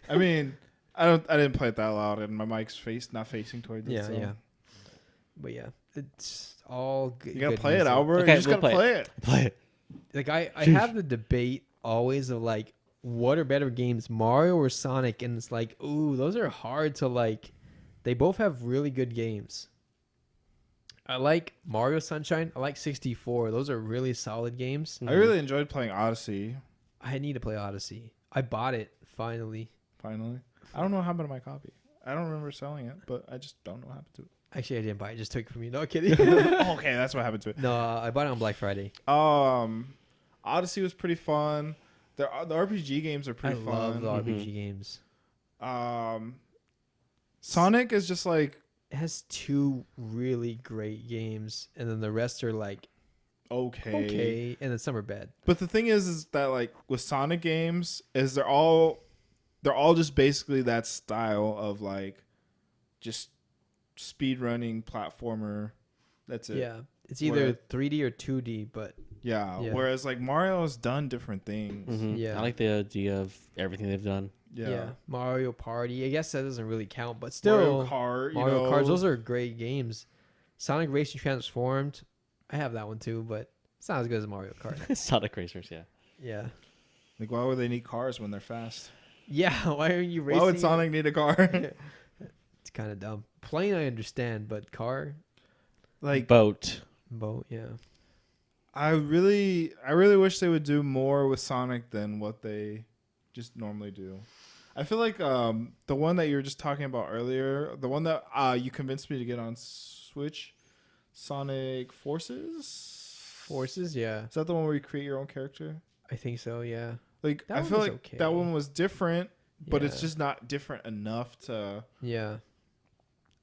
I mean, I didn't play it that loud, and my mic's not facing towards it. Yeah, so. yeah. But yeah, it's all good. You gotta good play it, music. Albert. Okay, You just we'll gotta play it. Play it. Like I have the debate always of like, what are better games, Mario or Sonic? And it's like, ooh, those are hard to like. They both have really good games. I like Mario Sunshine. I like 64. Those are really solid games. I really enjoyed playing Odyssey. I need to play Odyssey. I bought it finally. Finally, I don't know what happened to my copy. I don't remember selling it, but I just don't know what happened to it. Actually, I didn't buy it. Just took it from you. No kidding. Okay, that's what happened to it. No, I bought it on Black Friday. Odyssey was pretty fun. The RPG games are I pretty love the fun. RPG games. Sonic is just like It has 2 really great games, and then the rest are like okay, and then some are bad. But the thing is that like with Sonic games, is they're all just basically that style of like just speed running platformer. That's it. Yeah, it's either 3D or 2D, but Yeah. Yeah. Whereas like Mario has done different things. Mhm. Yeah. I like the idea of everything they've done. yeah. Mario Party. I guess that doesn't really count, but still, Mario Kart. Karts. Those are great games. Sonic Racing Transformed. I have that one too, but it's not as good as Mario Kart. Sonic Racers, yeah. Yeah. Like, why would they need cars when they're fast? Yeah. Why are you racing? Why would Sonic need a car? It's kind of dumb. Plane, I understand, but car, Like, Boat. boat. Yeah. I really wish they would do more with Sonic than what they just normally do. I feel like the one that you were just talking about earlier, the one that you convinced me to get on Switch, Sonic Forces. Yeah. Is that the one where you create your own character? I think so. Yeah. Like, That I one feel was like okay. that one was different, but it's Yeah. just not different enough to. Yeah.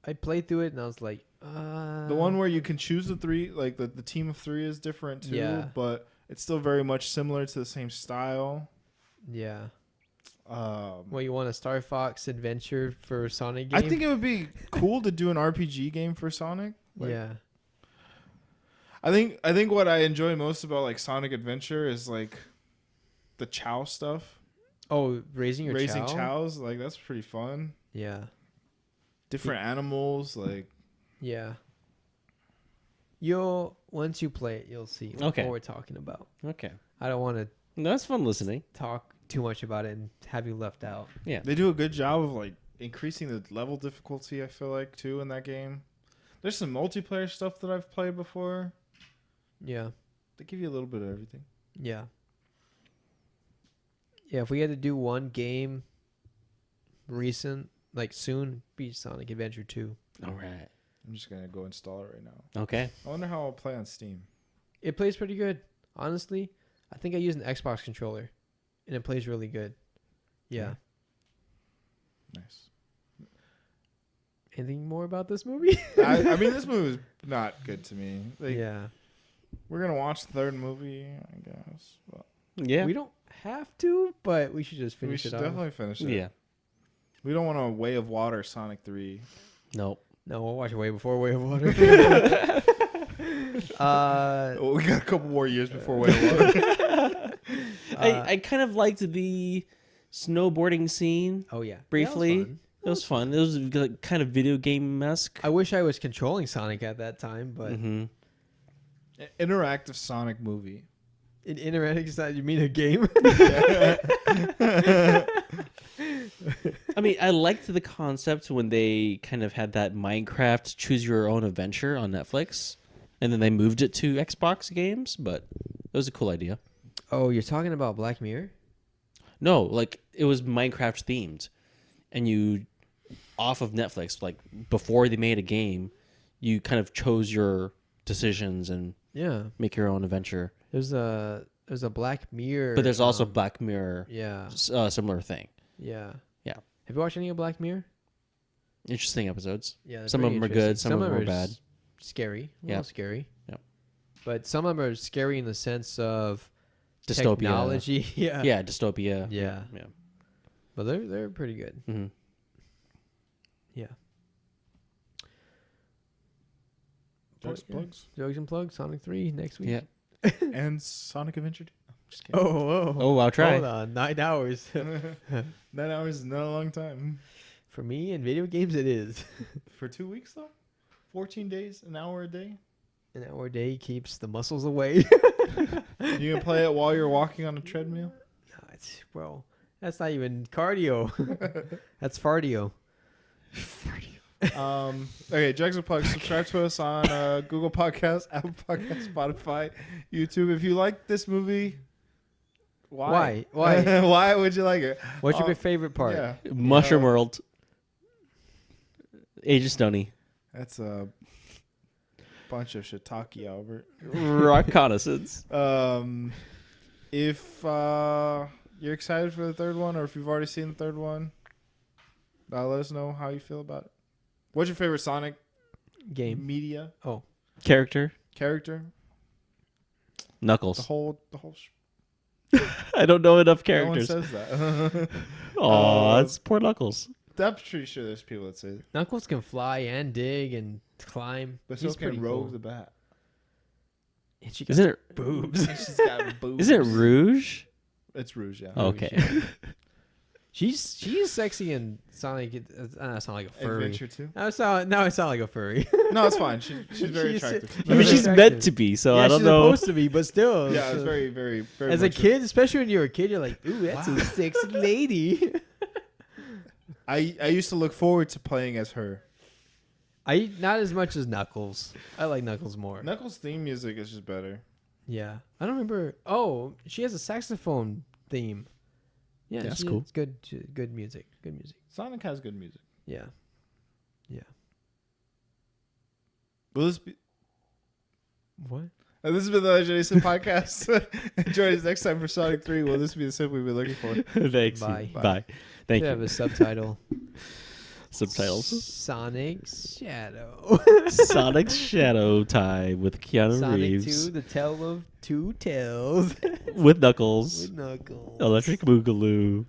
I played through it and I was like, The one where you can choose the 3, like the team of 3 is different too, Yeah. but it's still very much similar to the same style. yeah. Um, Well, you want a Star Fox adventure for Sonic game? I think it would be cool to do an RPG game for Sonic. Like, yeah. I think what I enjoy most about like Sonic Adventure is like the Chow stuff. Oh, raising Raising Chow? chows, like that's pretty fun. Yeah. Different animals, like Yeah. Once you play it, you'll see Okay. what we're talking about. Okay. I don't want to No, that's fun listening. talk too much about it and have you left out. Yeah. they do a good job of like increasing the level difficulty, I feel like, too, in that game. There's some multiplayer stuff that I've played before. Yeah. They give you a little bit of everything. Yeah. Yeah, if we had to do one game recent, like soon, be Sonic Adventure 2. All right. I'm just gonna go install it right now. Okay. I wonder how I'll play on Steam. It plays pretty good. Honestly, I think I use an Xbox controller and it plays really good. Yeah. Nice. Anything more about this movie? I mean, this movie is not good to me. Like, yeah. we're gonna watch the third movie, I guess. But Yeah. We don't have to, but we should just we finish should it off. definitely finish it. Yeah. We don't want a Way of Water Sonic 3. Nope. No, we'll watch it way before Way of Water. Oh, we got a couple more years before Way of Water. I kind of liked the snowboarding scene. Oh yeah, Briefly. That was fun. It was fun. It was like kind of video game-esque. I wish I was controlling Sonic at that time, but Mm-hmm. Interactive Sonic movie. in interactive side, you mean a game? I mean, I liked the concept when they kind of had that Minecraft choose your own adventure on Netflix, and then they moved it to Xbox games, but it was a cool idea. Oh, you're talking about Black Mirror? No, like it was Minecraft themed, and you off of Netflix, like before they made a game, you kind of chose your decisions and Yeah. make your own adventure. There's a Black Mirror. But there's also Black Mirror, Yeah. similar thing. Yeah. Yeah. Have you watched any of Black Mirror? Interesting episodes. Yeah. they're Some of pretty them are good, interesting. some of them are s- bad. Scary. A Yeah. little scary. Yep. But some of them are scary in the sense of Dystopia. technology. Yeah. Yeah, dystopia. Yeah. Yeah. But they're pretty good. Mm-hmm. Yeah. Plugs, But, yeah. plugs. Jugs and plugs. Sonic 3 next week. Yeah. And Sonic Adventure 2. I'm just kidding. Oh, I'll try. Hold on. 9 hours. 9 hours is not a long time. For me, in video games, it is. For 2 weeks, though? 14 days, an hour a day? An hour a day keeps the muscles away. You can play it while you're walking on a treadmill? Bro, that's not even cardio. That's fardio. Okay, Jugs and Plugs. Subscribe to us on Google Podcasts, Apple Podcasts, Spotify, YouTube. If you like this movie, why? Why? Why would you like it? What's your favorite part? Yeah, Mushroom World. Age of Stony. that's a bunch of shiitake, Albert. Reconnaissance. If you're excited for the third one, or if you've already seen the third one, let us know how you feel about it. What's your favorite Sonic Game. media Character character? Knuckles. The whole. I don't know enough No one characters. says that. Aw, it's poor Knuckles. I'm pretty sure there's people that say it, Knuckles can fly and dig and climb. but so He's can pretty Rogue cool. the Bat. And she got Isn't it? boobs. She's got boobs. Isn't it Rouge? It's Rouge, yeah. Oh. Okay. Yeah. She's sexy and Sonic. I sound like a furry. Adventure 2? Now I sound like a furry. No, it's fine. She's very She's- attractive. I mean, she's meant to be, so I don't she's know. supposed to be, but still. Yeah, it's so- very, very, very. As a much kid, especially when you're a kid, you're like, ooh, that's Wow. a sexy lady. I used to look forward to playing as her. I not as much as Knuckles. I like Knuckles more. Knuckles' theme music is just better. Yeah, I don't remember. Oh, she has a saxophone theme. Yeah, That's she- cool. It's good. Good music. Good music. Sonic has good music. Yeah. Will this be? What? This has been the Jason podcast. Join us next time for Sonic 3. Will this be the simp we've been looking for? Thanks. Bye. Bye. Thank Should you. have a subtitle. Subtitles. Sonic Shadow. Sonic's Shadow Time with Keanu Sonic Reeves 2, the tale of two tales. with Knuckles. With Knuckles. Electric Boogaloo.